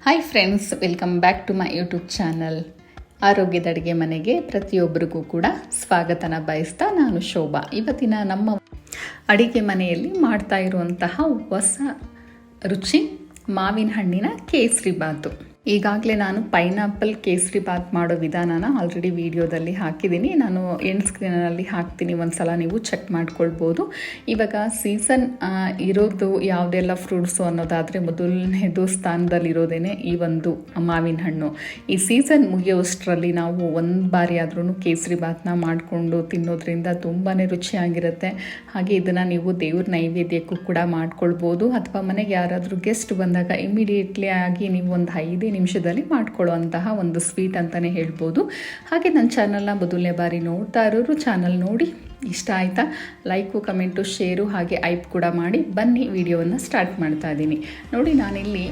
Hi friends, welcome back to my YouTube channel. ಆರೋಗ್ಯದ ಅಡುಗೆ ಮನೆಗೆ ಪ್ರತಿಯೊಬ್ಬರಿಗೂ ಕೂಡ ಸ್ವಾಗತನ ಬಯಸ್ತಾ ನಾನು ಶೋಭಾ. ಇವತ್ತಿನ ನಮ್ಮ ಅಡುಗೆ ಮನೆಯಲ್ಲಿ ಮಾಡ್ತಾ ಇರುವಂತಹ ಹೊಸ ರುಚಿ ಮಾವಿನ ಹಣ್ಣಿನ ಕೇಸರಿ ಬಾತು. ಈಗಾಗಲೇ ನಾನು ಪೈನಾಪಲ್ ಕೇಸರಿ ಬಾತ್ ಮಾಡೋ ವಿಧಾನನ ಆಲ್ರೆಡಿ ವಿಡಿಯೋದಲ್ಲಿ ಹಾಕಿದ್ದೀನಿ. ನಾನು ಎಂಡ್ ಸ್ಕ್ರೀನಲ್ಲಿ ಹಾಕ್ತೀನಿ, ಒಂದ್ಸಲ ನೀವು ಚೆಕ್ ಮಾಡ್ಕೊಳ್ಬೋದು. ಇವಾಗ ಸೀಸನ್ ಇರೋದು ಯಾವುದೆಲ್ಲ ಫ್ರೂಟ್ಸು ಅನ್ನೋದಾದರೆ ಮೊದಲನೇದು ಸ್ಥಾನದಲ್ಲಿರೋದೇ ಈ ಒಂದು ಮಾವಿನ ಹಣ್ಣು. ಈ ಸೀಸನ್ ಮುಗಿಯೋಷ್ಟರಲ್ಲಿ ನಾವು ಒಂದು ಬಾರಿ ಆದ್ರೂ ಕೇಸರಿ ಬಾತ್ನ ಮಾಡಿಕೊಂಡು ತಿನ್ನೋದ್ರಿಂದ ತುಂಬಾ ರುಚಿಯಾಗಿರುತ್ತೆ. ಹಾಗೆ ಇದನ್ನು ನೀವು ದೇವ್ರ ನೈವೇದ್ಯಕ್ಕೂ ಕೂಡ ಮಾಡ್ಕೊಳ್ಬೋದು, ಅಥವಾ ಮನೆಗೆ ಯಾರಾದರೂ ಗೆಸ್ಟ್ ಬಂದಾಗ ಇಮಿಡಿಯೇಟ್ಲಿ ಆಗಿ ನೀವು ಒಂದು 5 ನಿಮಿಷದಲ್ಲಿ ಮಾಡ್ಕೊಳ್ಳುವಂತಹ ಒಂದು ಸ್ವೀಟ್ ಅಂತಲೇ ಹೇಳ್ಬೋದು. ಹಾಗೆ ನನ್ನ ಚಾನಲ್ನ ಮೊದಲನೇ ಬಾರಿ ನೋಡ್ತಾ ಇರೋರು ಚಾನಲ್ ನೋಡಿ ಇಷ್ಟ ಆಯಿತಾ ಲೈಕು, ಕಮೆಂಟು, ಶೇರು ಹಾಗೆ ಐಪ್ ಕೂಡ ಮಾಡಿ. ಬನ್ನಿ ವಿಡಿಯೋವನ್ನು ಸ್ಟಾರ್ಟ್ ಮಾಡ್ತಾ ಇದ್ದೀನಿ. ನೋಡಿ, ನಾನಿಲ್ಲಿ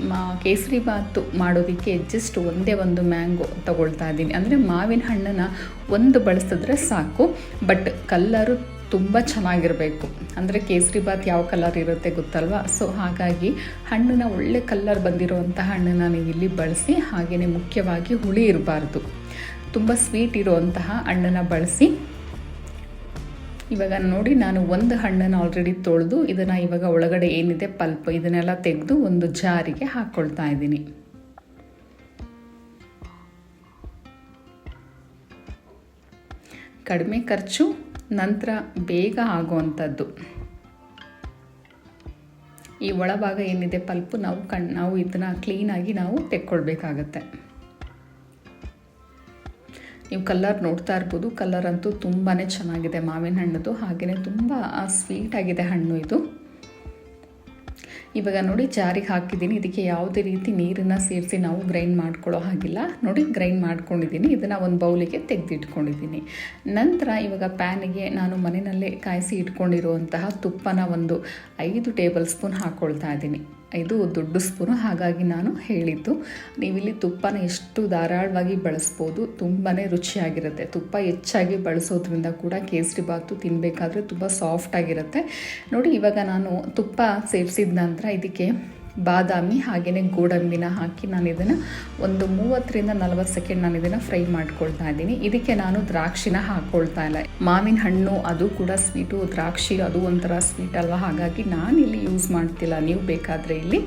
ಕೇಸರಿ ಬಾತು ಮಾಡೋದಕ್ಕೆ ಜಸ್ಟ್ ಒಂದೇ ಒಂದು ಮ್ಯಾಂಗೋ ತಗೊಳ್ತಾ ಇದ್ದೀನಿ. ಅಂದರೆ ಮಾವಿನ ಹಣ್ಣನ್ನು ಒಂದು ಬಳಸಿದ್ರೆ ಸಾಕು, ಬಟ್ ಕಲ್ಲರು ತುಂಬ ಚೆನ್ನಾಗಿರಬೇಕು. ಅಂದರೆ ಕೇಸರಿ ಬಾತ್ ಯಾವ ಕಲರ್ ಇರುತ್ತೆ ಗೊತ್ತಲ್ವಾ? ಸೊ ಹಾಗಾಗಿ ಹಣ್ಣನ್ನ ಒಳ್ಳೆ ಕಲ್ಲರ್ ಬಂದಿರುವಂಥ ಹಣ್ಣನ್ನು ನೀವು ಇಲ್ಲಿ ಬಳಸಿ. ಹಾಗೆಯೇ ಮುಖ್ಯವಾಗಿ ಹುಳಿ ಇರಬಾರ್ದು, ತುಂಬ ಸ್ವೀಟ್ ಇರುವಂತಹ ಹಣ್ಣನ್ನು ಬಳಸಿ. ಇವಾಗ ನೋಡಿ, ನಾನು ಒಂದು ಹಣ್ಣನ್ನು ಆಲ್ರೆಡಿ ತೊಳೆದು ಇದನ್ನು ಇವಾಗ ಒಳಗಡೆ ಏನಿದೆ ಪಲ್ಪ್ ಇದನ್ನೆಲ್ಲ ತೆಗೆದು ಒಂದು ಜಾರಿಗೆ ಹಾಕ್ಕೊಳ್ತಾ ಇದ್ದೀನಿ. ಕಡಿಮೆ ಖರ್ಚು, ನಂತರ ಬೇಗ ಆಗುವಂಥದ್ದು. ಈ ಒಳಭಾಗ ಏನಿದೆ ಪಲ್ಪು ನಾವು ಇದನ್ನು ಕ್ಲೀನಾಗಿ ನಾವು ತೆಕ್ಕೊಳ್ಬೇಕಾಗತ್ತೆ. ನೀವು ಕಲರ್ ನೋಡ್ತಾ ಇರ್ಬೋದು, ಕಲರ್ ಅಂತೂ ತುಂಬಾ ಚೆನ್ನಾಗಿದೆ ಮಾವಿನ ಹಣ್ಣದು. ಹಾಗೆಯೇ ತುಂಬ ಸ್ವೀಟ್ ಆಗಿದೆ ಹಣ್ಣು ಇದು. ಇವಾಗ ನೋಡಿ, ಜಾರಿಗೆ ಹಾಕಿದ್ದೀನಿ. ಇದಕ್ಕೆ ಯಾವುದೇ ರೀತಿ ನೀರನ್ನು ಸೇರಿಸಿ ನಾವು ಗ್ರೈಂಡ್ ಮಾಡ್ಕೊಳ್ಳೋ ಹಾಗಿಲ್ಲ. ನೋಡಿ, ಗ್ರೈಂಡ್ ಮಾಡ್ಕೊಂಡಿದ್ದೀನಿ. ಇದನ್ನು ಒಂದು ಬೌಲಿಗೆ ತೆಗೆದಿಟ್ಕೊಂಡಿದ್ದೀನಿ. ನಂತರ ಇವಾಗ ಪ್ಯಾನಿಗೆ ನಾನು ಮನೆಯಲ್ಲೇ ಕಾಯಿಸಿ ಇಟ್ಕೊಂಡಿರುವಂತಹ ತುಪ್ಪನ ಒಂದು 5 ಟೇಬಲ್ ಸ್ಪೂನ್ ಹಾಕ್ಕೊಳ್ತಾ ಇದ್ದೀನಿ. ಇದು ದೊಡ್ಡ ಸ್ಪೂನು, ಹಾಗಾಗಿ ನಾನು ಹೇಳಿದ್ದು. ನೀವಿಲ್ಲಿ ತುಪ್ಪನ ಎಷ್ಟು ಧಾರಾಳವಾಗಿ ಬಳಸ್ಬೋದು, ತುಂಬಾ ರುಚಿಯಾಗಿರುತ್ತೆ. ತುಪ್ಪ ಹೆಚ್ಚಾಗಿ ಬಳಸೋದ್ರಿಂದ ಕೂಡ ಕೇಸರಿ ಬಾತು ತಿನ್ನಬೇಕಾದ್ರೆ ತುಂಬ ಸಾಫ್ಟಾಗಿರುತ್ತೆ. ನೋಡಿ, ಇವಾಗ ನಾನು ತುಪ್ಪ ಸೇರಿಸಿದ ನಂತರ ಇದಕ್ಕೆ ಬಾದಾಮಿ ಹಾಗೆಯೇ ಗೋಡಂಬಿನ ಹಾಕಿ ನಾನು ಇದನ್ನು ಒಂದು 30-40 ಸೆಕೆಂಡ್ ನಾನು ಇದನ್ನು ಫ್ರೈ ಮಾಡ್ಕೊಳ್ತಾ ಇದ್ದೀನಿ. ಇದಕ್ಕೆ ನಾನು ದ್ರಾಕ್ಷಿನ ಹಾಕ್ಕೊಳ್ತಾ ಇಲ್ಲ. ಮಾವಿನ ಹಣ್ಣು ಅದು ಕೂಡ ಸ್ವೀಟು, ದ್ರಾಕ್ಷಿ ಅದು ಒಂಥರ ಸ್ವೀಟ್ ಅಲ್ವಾ, ಹಾಗಾಗಿ ನಾನಿಲ್ಲಿ ಯೂಸ್ ಮಾಡ್ತಿಲ್ಲ. ನೀವು ಬೇಕಾದರೆ ಇಲ್ಲಿ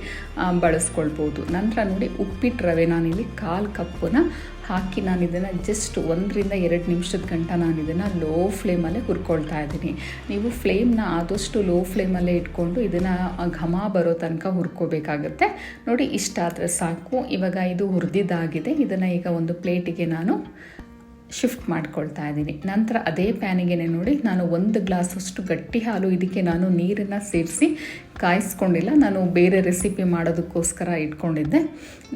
ಬಳಸ್ಕೊಳ್ಬೋದು. ನಂತರ ನೋಡಿ, ಉಪ್ಪಿಟ್ಟು ರವೆ ನಾನಿಲ್ಲಿ 1/4 ಕಪ್ಪನ್ನ ಹಾಕಿ ನಾನು ಇದನ್ನು ಜಸ್ಟ್ 1-2 ನಿಮಿಷದ ಗಂಟ ನಾನು ಇದನ್ನು ಲೋ ಫ್ಲೇಮಲ್ಲೇ ಹುರ್ಕೊಳ್ತಾ ಇದ್ದೀನಿ. ನೀವು ಫ್ಲೇಮ್ನ ಆದಷ್ಟು ಲೋ ಫ್ಲೇಮಲ್ಲೇ ಇಟ್ಕೊಂಡು ಇದನ್ನು ಘಮ ಬರೋ ತನಕ ಹುರ್ಕೋಬೇಕಾಗತ್ತೆ. ನೋಡಿ, ಇಷ್ಟ ಆದರೆ ಸಾಕು. ಇವಾಗ ಇದು ಹುರಿದಿದ್ದಾಗಿದೆ. ಇದನ್ನು ಈಗ ಒಂದು ಪ್ಲೇಟಿಗೆ ನಾನು ಶಿಫ್ಟ್ ಮಾಡ್ಕೊಳ್ತಾ ಇದ್ದೀನಿ. ನಂತರ ಅದೇ ಪ್ಯಾನಿಗೆ ನೋಡಿ, ನಾನು 1 ಗ್ಲಾಸಷ್ಟು ಗಟ್ಟಿ ಹಾಲು, ಇದಕ್ಕೆ ನಾನು ನೀರನ್ನು ಸೇರಿಸಿ ಕಾಯಿಸ್ಕೊಂಡಿಲ್ಲ, ನಾನು ಬೇರೆ ರೆಸಿಪಿ ಮಾಡೋದಕ್ಕೋಸ್ಕರ ಇಟ್ಕೊಂಡಿದ್ದೆ.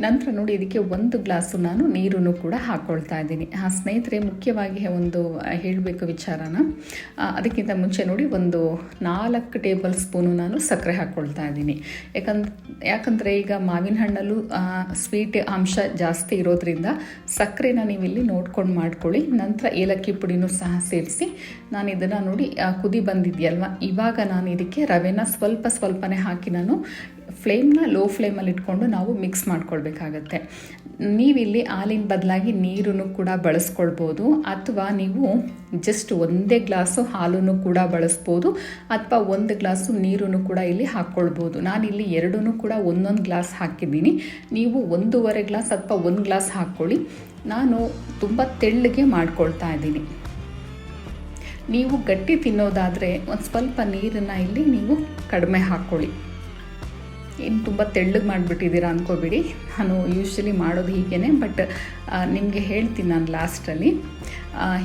ನಂತರ ನೋಡಿ, ಇದಕ್ಕೆ 1 ಗ್ಲಾಸು ನಾನು ನೀರನ್ನು ಕೂಡ ಹಾಕ್ಕೊಳ್ತಾ ಇದ್ದೀನಿ. ಸ್ನೇಹಿತರೆ, ಮುಖ್ಯವಾಗಿ ಒಂದು ಹೇಳಬೇಕು ವಿಚಾರನ. ಅದಕ್ಕಿಂತ ಮುಂಚೆ ನೋಡಿ, ಒಂದು 4 ಟೇಬಲ್ ಸ್ಪೂನು ನಾನು ಸಕ್ಕರೆ ಹಾಕ್ಕೊಳ್ತಾ ಇದ್ದೀನಿ. ಯಾಕಂದರೆ ಈಗ ಮಾವಿನ ಹಣ್ಣಲ್ಲೂ ಸ್ವೀಟ್ ಅಂಶ ಜಾಸ್ತಿ ಇರೋದ್ರಿಂದ ಸಕ್ಕರೆನ ನೀವಿಲ್ಲಿ ನೋಡ್ಕೊಂಡು ಮಾಡ್ಕೊಳ್ಳಿ. ನಂತರ ಏಲಕ್ಕಿ ಪುಡಿನೂ ಸಹ ಸೇರಿಸಿ ನಾನು ಇದನ್ನು ನೋಡಿ ಕುದಿ ಬಂದಿದೆಯಲ್ವ, ಇವಾಗ ನಾನು ಇದಕ್ಕೆ ರವೆನ ಸ್ವಲ್ಪನೇ ಹಾಕಿ ನಾನು ಫ್ಲೇಮ್ನ ಲೋ ಫ್ಲೇಮಲ್ಲಿ ಇಟ್ಕೊಂಡು ನಾವು ಮಿಕ್ಸ್ ಮಾಡ್ಕೊಳ್ಬೇಕಾಗತ್ತೆ. ನೀವಿಲ್ಲಿ ಹಾಲಿನ ಬದಲಾಗಿ ನೀರನ್ನು ಕೂಡ ಬಳಸ್ಕೊಳ್ಬೋದು, ಅಥವಾ ನೀವು ಜಸ್ಟ್ 1 ಗ್ಲಾಸು ಹಾಲನ್ನು ಕೂಡ ಬಳಸ್ಬೋದು, ಅಥವಾ 1 ಗ್ಲಾಸು ನೀರನ್ನು ಕೂಡ ಇಲ್ಲಿ ಹಾಕ್ಕೊಳ್ಬೋದು. ನಾನಿಲ್ಲಿ ಎರಡೂ ಕೂಡ 1 ಗ್ಲಾಸ್ ಹಾಕಿದ್ದೀನಿ. ನೀವು 1.5 ಗ್ಲಾಸ್ ಅಥವಾ 1 ಗ್ಲಾಸ್ ಹಾಕ್ಕೊಳ್ಳಿ. ನಾನು ತುಂಬ ತೆಳ್ಳಗೆ ಮಾಡ್ಕೊಳ್ತಾ ಇದ್ದೀನಿ. ನೀವು ಗಟ್ಟಿ ತಿನ್ನೋದಾದರೆ ಒಂದು ಸ್ವಲ್ಪ ನೀರನ್ನು ಇಲ್ಲಿ ನೀವು ಕಡಿಮೆ ಹಾಕ್ಕೊಳ್ಳಿ. ಇನ್ನು ತುಂಬ ತೆಳ್ಳಗೆ ಮಾಡಿಬಿಟ್ಟಿದ್ದೀರಾ ಅಂದ್ಕೋಬೇಡಿ, ನಾನು ಯೂಶ್ವಲಿ ಮಾಡೋದು ಹೀಗೇ. ಬಟ್ ನಿಮಗೆ ಹೇಳ್ತೀನಿ ನಾನು ಲಾಸ್ಟಲ್ಲಿ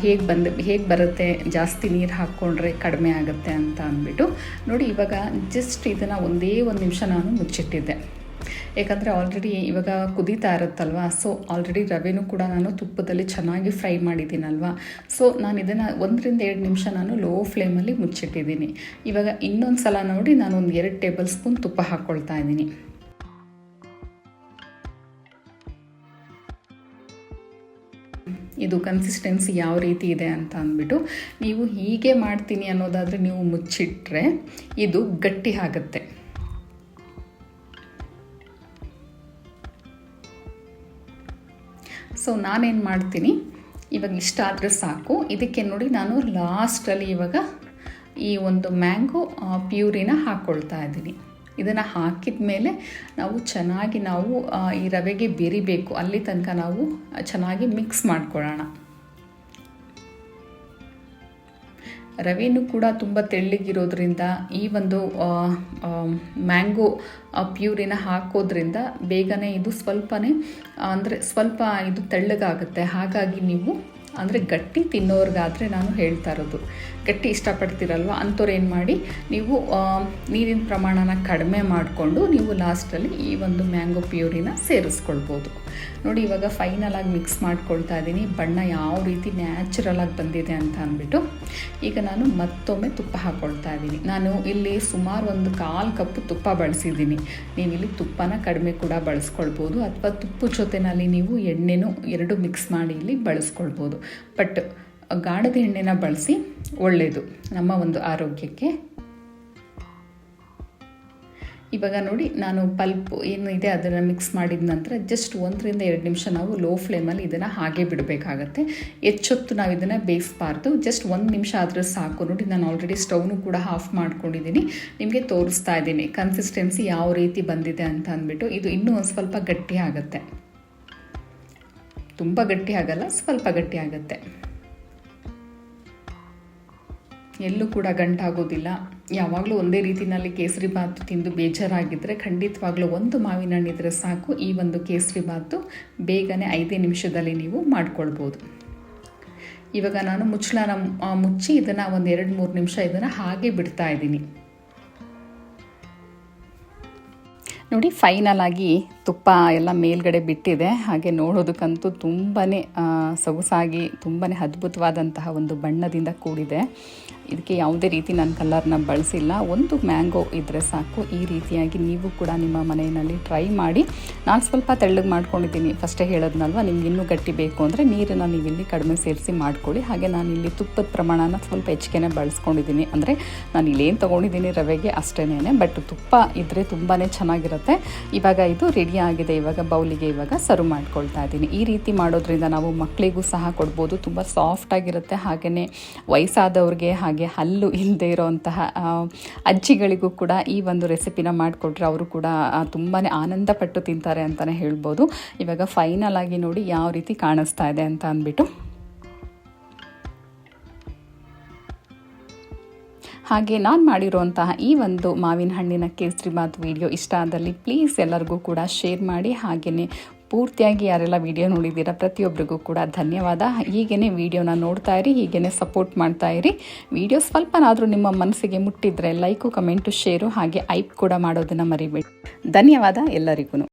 ಹೇಗೆ ಬರುತ್ತೆ, ಜಾಸ್ತಿ ನೀರು ಹಾಕ್ಕೊಂಡ್ರೆ ಕಡಿಮೆ ಆಗುತ್ತೆ ಅಂತ ಅಂದ್ಬಿಟ್ಟು. ನೋಡಿ, ಇವಾಗ ಜಸ್ಟ್ ಇದನ್ನು ಒಂದೇ 1 ನಿಮಿಷ ನಾನು ಮುಚ್ಚಿಟ್ಟಿದ್ದೆ. ಯಾಕಂದರೆ ಆಲ್ರೆಡಿ ಇವಾಗ ಕುದೀತಾ ಇರುತ್ತಲ್ವ, ಸೊ ಆಲ್ರೆಡಿ ರವೆನೂ ಕೂಡ ನಾನು ತುಪ್ಪದಲ್ಲಿ ಚೆನ್ನಾಗಿ ಫ್ರೈ ಮಾಡಿದ್ದೀನಲ್ವ. ಸೊ ನಾನು ಇದನ್ನು 1-2 ನಿಮಿಷ ನಾನು ಲೋ ಫ್ಲೇಮಲ್ಲಿ ಮುಚ್ಚಿಟ್ಟಿದ್ದೀನಿ. ಇವಾಗ ಇನ್ನೊಂದು ಸಲ ನೋಡಿ, ನಾನು ಒಂದು 2 ಟೇಬಲ್ ಸ್ಪೂನ್ ತುಪ್ಪ ಹಾಕ್ಕೊಳ್ತಾ ಇದ್ದೀನಿ. ಇದು ಕನ್ಸಿಸ್ಟೆನ್ಸಿ ಯಾವ ರೀತಿ ಇದೆ ಅಂತ ಅಂದ್ಬಿಟ್ಟು, ನೀವು ಹೀಗೆ ಮಾಡ್ತೀನಿ ಅನ್ನೋದಾದರೆ ನೀವು ಮುಚ್ಚಿಟ್ರೆ ಇದು ಗಟ್ಟಿ ಆಗುತ್ತೆ. ಸೊ ನಾನೇನು ಮಾಡ್ತೀನಿ, ಇವಾಗ ಇಷ್ಟ ಆದರೆ ಸಾಕು. ಇದಕ್ಕೆ ನೋಡಿ ನಾನು ಲಾಸ್ಟಲ್ಲಿ ಇವಾಗ ಈ ಒಂದು ಮ್ಯಾಂಗೋ ಪ್ಯೂರಿನ ಹಾಕ್ಕೊಳ್ತಾ ಇದ್ದೀನಿ. ಇದನ್ನು ಹಾಕಿದ ಮೇಲೆ ನಾವು ಚೆನ್ನಾಗಿ ಈ ರವೆಗೆ ಬೆರಿಬೇಕು, ಅಲ್ಲಿ ತನಕ ನಾವು ಚೆನ್ನಾಗಿ ಮಿಕ್ಸ್ ಮಾಡ್ಕೊಳ್ಳೋಣ. ರವೆನೂ ಕೂಡ ತುಂಬ ತೆಳ್ಳಗಿರೋದ್ರಿಂದ ಈ ಒಂದು ಮ್ಯಾಂಗೋ ಪ್ಯೂರಿನ ಹಾಕೋದ್ರಿಂದ ಬೇಗನೆ ಇದು ಸ್ವಲ್ಪ ಇದು ತೆಳ್ಳಗಾಗುತ್ತೆ. ಹಾಗಾಗಿ ನೀವು ಅಂದರೆ ಗಟ್ಟಿ ತಿನ್ನೋರ್ಗಾದರೆ ನಾನು ಹೇಳ್ತಾ ಇರೋದು, ಗಟ್ಟಿ ಇಷ್ಟಪಡ್ತೀರಲ್ವ ಅಂಥವ್ರು ಏನು ಮಾಡಿ, ನೀವು ನೀರಿನ ಪ್ರಮಾಣನ ಕಡಿಮೆ ಮಾಡಿಕೊಂಡು ನೀವು ಲಾಸ್ಟಲ್ಲಿ ಈ ಒಂದು ಮ್ಯಾಂಗೋ ಪ್ಯೂರಿನ ಸೇರಿಸ್ಕೊಳ್ಬೋದು. ನೋಡಿ ಇವಾಗ ಫೈನಲಾಗಿ ಮಿಕ್ಸ್ ಮಾಡ್ಕೊಳ್ತಾ ಇದ್ದೀನಿ. ಬಣ್ಣ ಯಾವ ರೀತಿ ನ್ಯಾಚುರಲಾಗಿ ಬಂದಿದೆ ಅಂತ ಅಂದ್ಬಿಟ್ಟು ಈಗ ನಾನು ಮತ್ತೊಮ್ಮೆ ತುಪ್ಪ ಹಾಕ್ಕೊಳ್ತಾ ಇದ್ದೀನಿ. ನಾನು ಇಲ್ಲಿ ಸುಮಾರು ಒಂದು 1/4 ಕಪ್ ತುಪ್ಪ ಬಳಸಿದ್ದೀನಿ. ನೀವು ಇಲ್ಲಿ ತುಪ್ಪನ ಕಡಿಮೆ ಕೂಡ ಬಳಸ್ಕೊಳ್ಬೋದು, ಅಥವಾ ತುಪ್ಪದ ಜೊತೆಯಲ್ಲಿ ನೀವು ಎಣ್ಣೆನೂ 2 ಮಿಕ್ಸ್ ಮಾಡಿ ಇಲ್ಲಿ ಬಳಸ್ಕೊಳ್ಬೋದು. ಬಟ್ ಗಾಣದ ಎಣ್ಣೆನ ಬಳಸಿ ಒಳ್ಳೆಯದು ನಮ್ಮ ಒಂದು ಆರೋಗ್ಯಕ್ಕೆ. ಇವಾಗ ನೋಡಿ ನಾನು ಪಲ್ಪ್ ಏನು ಇದೆ ಅದನ್ನು ಮಿಕ್ಸ್ ಮಾಡಿದ ನಂತರ ಜಸ್ಟ್ 1 ರಿಂದ 2 ನಿಮಿಷ ನಾವು ಲೋ ಫ್ಲೇಮಲ್ಲಿ ಇದನ್ನು ಹಾಗೆ ಬಿಡಬೇಕಾಗತ್ತೆ. ಹೆಚ್ಚೊತ್ತು ನಾವು ಇದನ್ನು ಬೇಯಿಸಬಾರ್ದು, ಜಸ್ಟ್ 1 ನಿಮಿಷ ಆದರೆ ಸಾಕು. ನೋಡಿ ನಾನು ಆಲ್ರೆಡಿ ಸ್ಟವ್ನು ಕೂಡ ಆಫ್ ಮಾಡ್ಕೊಂಡಿದ್ದೀನಿ, ನಿಮಗೆ ತೋರಿಸ್ತಾ ಇದ್ದೀನಿ ಕನ್ಸಿಸ್ಟೆನ್ಸಿ ಯಾವ ರೀತಿ ಬಂದಿದೆ ಅಂತ ಅಂದ್ಬಿಟ್ಟು. ಇದು ಇನ್ನೂ ಒಂದು ಸ್ವಲ್ಪ ಗಟ್ಟಿ ಆಗುತ್ತೆ, ತುಂಬ ಗಟ್ಟಿ ಆಗಲ್ಲ, ಸ್ವಲ್ಪ ಗಟ್ಟಿ ಆಗುತ್ತೆ. ಎಲ್ಲೂ ಕೂಡ ಗಂಟಾಗೋದಿಲ್ಲ. ಯಾವಾಗಲೂ ಒಂದೇ ರೀತಿಯಲ್ಲಿ ಕೇಸರಿ ಬಾತು ತಿಂದು ಬೇಜಾರಾಗಿದ್ದರೆ ಖಂಡಿತವಾಗ್ಲೂ ಒಂದು ಮಾವಿನ ಹಣ್ಣಿದ್ರೆ ಸಾಕು, ಈ ಒಂದು ಕೇಸರಿ ಬಾತು ಬೇಗನೆ 5 ನಿಮಿಷದಲ್ಲಿ ನೀವು ಮಾಡ್ಕೊಳ್ಬೋದು. ಇವಾಗ ನಾನು ಮುಚ್ಚಳನ ಮುಚ್ಚಿ ಇದನ್ನು ಒಂದು 2-3 ನಿಮಿಷ ಇದನ್ನು ಹಾಗೆ ಬಿಡ್ತಾ ಇದ್ದೀನಿ. ನೋಡಿ ಫೈನಲ್ ಆಗಿ ತುಪ್ಪ ಎಲ್ಲ ಮೇಲ್ಗಡೆ ಬಿಟ್ಟಿದೆ. ಹಾಗೆ ನೋಡೋದಕ್ಕಂತೂ ತುಂಬಾ ಸೊಗಸಾಗಿ ತುಂಬಾ ಅದ್ಭುತವಾದಂತಹ ಒಂದು ಬಣ್ಣದಿಂದ ಕೂಡಿದೆ. ಇದಕ್ಕೆ ಯಾವುದೇ ರೀತಿ ನಾನು ಕಲರ್ನ ಬಳಸಿಲ್ಲ, ಒಂದು ಮ್ಯಾಂಗೋ ಇದ್ದರೆ ಸಾಕು. ಈ ರೀತಿಯಾಗಿ ನೀವು ಕೂಡ ನಿಮ್ಮ ಮನೆಯಲ್ಲಿ ಟ್ರೈ ಮಾಡಿ. ನಾನು ಸ್ವಲ್ಪ ತೆಳ್ಳಗೆ ಮಾಡ್ಕೊಂಡಿದ್ದೀನಿ, ಫಸ್ಟೇ ಹೇಳೋದ್ನಲ್ವ, ನಿಮ್ಗೆ ಇನ್ನೂ ಗಟ್ಟಿ ಬೇಕು ಅಂದರೆ ನೀರನ್ನು ನೀವು ಇಲ್ಲಿ ಕಡಿಮೆ ಸೇರಿಸಿ ಮಾಡ್ಕೊಳ್ಳಿ. ಹಾಗೆ ನಾನು ಇಲ್ಲಿ ತುಪ್ಪದ ಪ್ರಮಾಣನ ಸ್ವಲ್ಪ ಹೆಚ್ಚಿಗೆ ಬಳಸ್ಕೊಂಡಿದ್ದೀನಿ. ಅಂದರೆ ನಾನು ಇಲ್ಲೇನು ತೊಗೊಂಡಿದ್ದೀನಿ ರವೆಗೆ ಅಷ್ಟೇನೆ, ಬಟ್ ತುಪ್ಪ ಇದ್ದರೆ ತುಂಬಾ ಚೆನ್ನಾಗಿರುತ್ತೆ. ಇವಾಗ ಇದು ರೆಡಿ ಆಗಿದೆ. ಇವಾಗ ಬೌಲಿಗೆ ಇವಾಗ ಸರ್ವ್ ಮಾಡ್ಕೊಳ್ತಾ ಇದ್ದೀನಿ. ಈ ರೀತಿ ಮಾಡೋದ್ರಿಂದ ನಾವು ಮಕ್ಕಳಿಗೂ ಸಹ ಕೊಡ್ಬೋದು, ತುಂಬ ಸಾಫ್ಟಾಗಿರುತ್ತೆ. ಹಾಗೆಯೇ ವಯಸ್ಸಾದವ್ರಿಗೆ ಹಾಗೆ ಹಲ್ಲು ಇಲ್ಲದೆ ಇರೋವಂತಹ ಅಜ್ಜಿಗಳಿಗೂ ಕೂಡ ಈ ಒಂದು ರೆಸಿಪಿನ ಮಾಡಿಕೊಟ್ರೆ ಅವರು ಕೂಡ ತುಂಬಾ ಆನಂದಪಟ್ಟು ತಿಂತಾರೆ ಅಂತಲೇ ಹೇಳ್ಬೋದು. ಇವಾಗ ಫೈನಲ್ ಆಗಿ ನೋಡಿ ಯಾವ ರೀತಿ ಕಾಣಿಸ್ತಾ ಇದೆ ಅಂತ ಅಂದ್ಬಿಟ್ಟು. ಹಾಗೆ ನಾನು ಮಾಡಿರುವಂತಹ ಈ ಒಂದು ಮಾವಿನ ಹಣ್ಣಿನ ಕೇಸರಿ ಬಾತ್ ವಿಡಿಯೋ ಇಷ್ಟ ಆದಲ್ಲಿ ಪ್ಲೀಸ್ ಎಲ್ಲರಿಗೂ ಕೂಡ ಶೇರ್ ಮಾಡಿ. ಹಾಗೆಯೇ ಪೂರ್ತಿಯಾಗಿ ಯಾರೆಲ್ಲ ವಿಡಿಯೋ ನೋಡಿದ್ದೀರಾ ಪ್ರತಿಯೊಬ್ಬರಿಗೂ ಕೂಡ ಧನ್ಯವಾದ. ಹೀಗೇ ವಿಡಿಯೋನ ನೋಡ್ತಾ ಇರಿ, ಹೀಗೇ ಸಪೋರ್ಟ್ ಮಾಡ್ತಾ ಇರಿ. ವಿಡಿಯೋ ಸ್ವಲ್ಪನಾದರೂ ನಿಮ್ಮ ಮನಸ್ಸಿಗೆ ಮುಟ್ಟಿದ್ರೆ ಲೈಕು, ಕಮೆಂಟು, ಶೇರು ಹಾಗೆ ಐಪ್ ಕೂಡ ಮಾಡೋದನ್ನು ಮರಿಬೇಡಿ. ಧನ್ಯವಾದ ಎಲ್ಲರಿಗೂ.